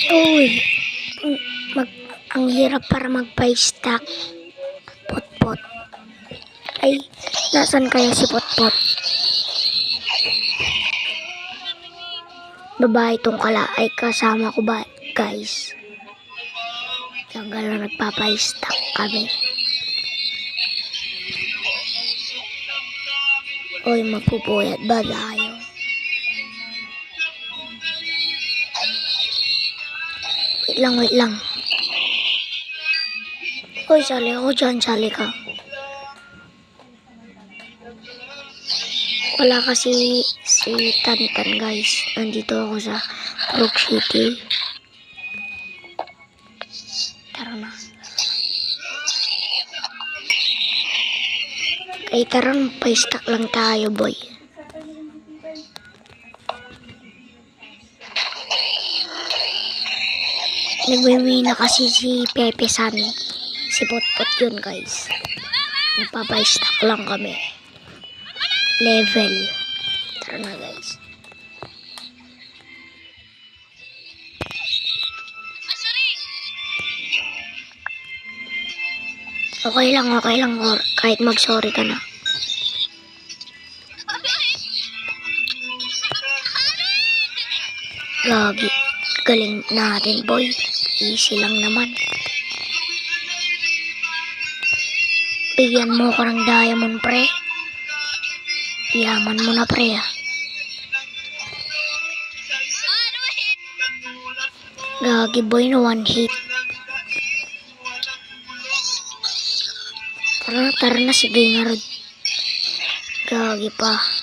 Uy, mag, ang hirap para magpa-stack. Potpot. Ay, nasan kaya si Potpot? Babae tong kala ay kasama ko ba, guys? Tanggal na nagpapa-stack kami. Uy, magpupuyat ba tayo? Wait lang. Uy, sali ako dyan, sali ka. Wala kasi si Tantan, guys. Nandito ako sa Brook City. Tara na. Ay, tara, pa-stack lang tayo, boy. Nagwiwi na kasi si Pepe San. Si Potpot yun, guys. Nagpapa-stack lang kami. Level. Tara na, guys. Okay lang. Kahit mag-sorry ka na. Gagi. Galing natin, boy. Easy lang naman. Bigyan mo ko ng diamond, pre. Yaman mo na, pre, ah. Gagi, boy, no one hit. Tara na, sige nga, Rod. Gagi pa.